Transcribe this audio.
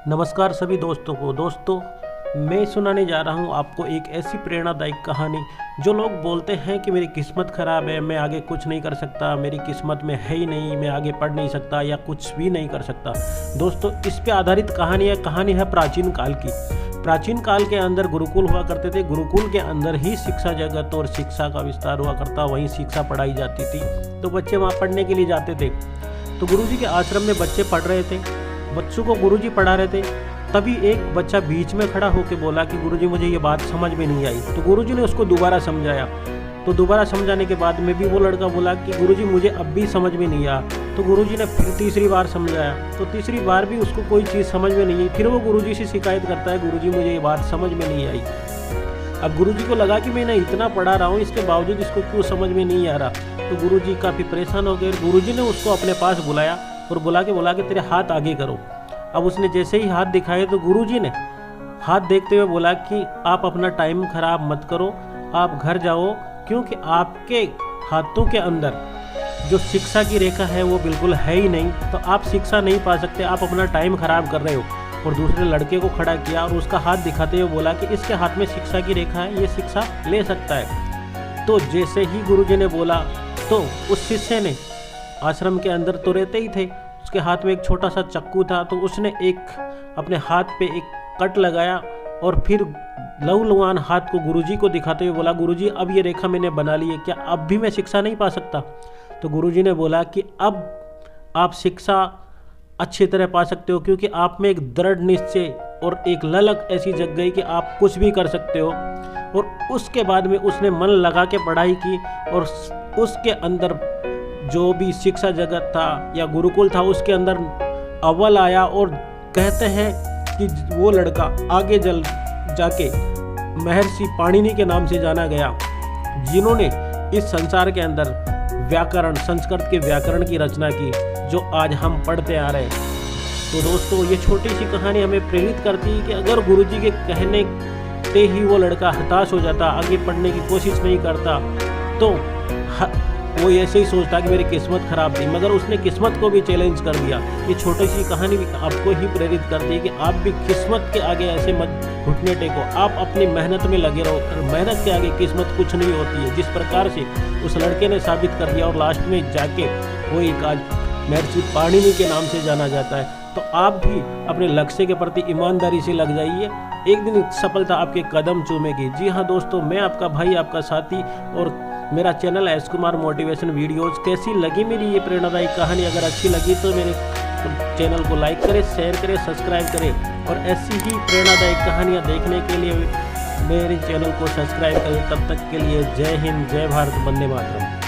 नमस्कार सभी दोस्तों को। दोस्तों, मैं सुनाने जा रहा हूँ आपको एक ऐसी प्रेरणादायक कहानी जो लोग बोलते हैं कि मेरी किस्मत ख़राब है, मैं आगे कुछ नहीं कर सकता, मेरी किस्मत में है ही नहीं, मैं आगे पढ़ नहीं सकता या कुछ भी नहीं कर सकता। दोस्तों, इस पे आधारित कहानी है प्राचीन काल की। प्राचीन काल के अंदर गुरुकुल हुआ करते थे। गुरुकुल के अंदर ही शिक्षा जगत और शिक्षा का विस्तार हुआ करता, वहीं शिक्षा पढ़ाई जाती थी। तो बच्चे वहाँ पढ़ने के लिए जाते थे। तो गुरुजी के आश्रम में बच्चे पढ़ रहे थे, बच्चों को गुरुजी पढ़ा रहे थे। तभी एक बच्चा बीच में खड़ा होकर बोला कि गुरुजी मुझे ये बात समझ में नहीं आई। तो गुरुजी ने उसको दोबारा समझाया। तो दोबारा समझाने के बाद में भी वो लड़का बोला कि गुरुजी मुझे अब भी समझ में नहीं आया। तो गुरुजी ने फिर तीसरी बार समझाया। तो तीसरी बार भी उसको कोई चीज़ समझ में नहीं आई। फिर वो गुरुजी से शिकायत करता है, गुरुजी मुझे ये बात समझ में नहीं आई। अब गुरुजी को लगा कि मैंने इतना पढ़ा रहा हूँ, इसके बावजूद इसको क्यों समझ में नहीं आ रहा। तो गुरुजी काफ़ी परेशान हो गए। गुरुजी ने उसको अपने पास बुलाया और बोला कि तेरे हाथ आगे करो। अब उसने जैसे ही हाथ दिखाए तो गुरुजी ने हाथ देखते हुए बोला कि आप अपना टाइम खराब मत करो, आप घर जाओ, क्योंकि आपके हाथों के अंदर जो शिक्षा की रेखा है वो बिल्कुल है ही नहीं, तो आप शिक्षा नहीं पा सकते, आप अपना टाइम खराब कर रहे हो। और दूसरे लड़के को खड़ा किया और उसका हाथ दिखाते हुए बोला कि इसके हाथ में शिक्षा की रेखा है, ये शिक्षा ले सकता है। तो जैसे ही गुरुजी ने बोला तो उस शिष्य ने, आश्रम के अंदर तो रहते ही थे, उसके हाथ में एक छोटा सा चक्कू था, तो उसने एक अपने हाथ पे एक कट लगाया और फिर लहूलुहान हाथ को गुरुजी को दिखाते हुए बोला, गुरुजी अब ये रेखा मैंने बना ली है, क्या अब भी मैं शिक्षा नहीं पा सकता। तो गुरुजी ने बोला कि अब आप शिक्षा अच्छी तरह पा सकते हो, क्योंकि आप में एक दृढ़ निश्चय और एक ललक ऐसी जग गई कि आप कुछ भी कर सकते हो। और उसके बाद में उसने मन लगा के पढ़ाई की और उसके अंदर जो भी शिक्षा जगत था या गुरुकुल था उसके अंदर अव्वल आया। और कहते हैं कि वो लड़का आगे जाके महर्षि पाणिनि के नाम से जाना गया, जिन्होंने इस संसार के अंदर व्याकरण, संस्कृत के व्याकरण की रचना की, जो आज हम पढ़ते आ रहे हैं। तो दोस्तों, ये छोटी सी कहानी हमें प्रेरित करती है कि अगर गुरुजी के कहने पे ही वो लड़का हताश हो जाता, आगे पढ़ने की कोशिश नहीं करता, तो वो ऐसे ही सोचता कि मेरी किस्मत ख़राब थी, मगर उसने किस्मत को भी चैलेंज कर दिया। ये छोटी सी कहानी भी आपको ही प्रेरित करती है कि आप भी किस्मत के आगे ऐसे मत घुटने टेको, आप अपनी मेहनत में लगे रहो। और मेहनत के आगे किस्मत कुछ नहीं होती है। जिस प्रकार से उस लड़के ने साबित कर दिया और लास्ट में जाके वो एक आज महर्षि पाणिनि के नाम से जाना जाता है। तो आप भी अपने लक्ष्य के प्रति ईमानदारी से लग जाइए, एक दिन सफलता आपके कदम चूमेगी। जी हाँ दोस्तों, मैं आपका भाई, आपका साथी, और मेरा channel S Kumar motivation videos. कैसी लगी मेरी ये प्रेरणादायी कहानी? अगर अच्छी लगी तो मेरे चैनल को लाइक करें, शेयर करें, सब्सक्राइब करें, और ऐसी ही प्रेरणादायक कहानियाँ देखने के लिए मेरे चैनल को सब्सक्राइब करें। तब तक के लिए जय हिंद, जय भारत, वंदे मातरम।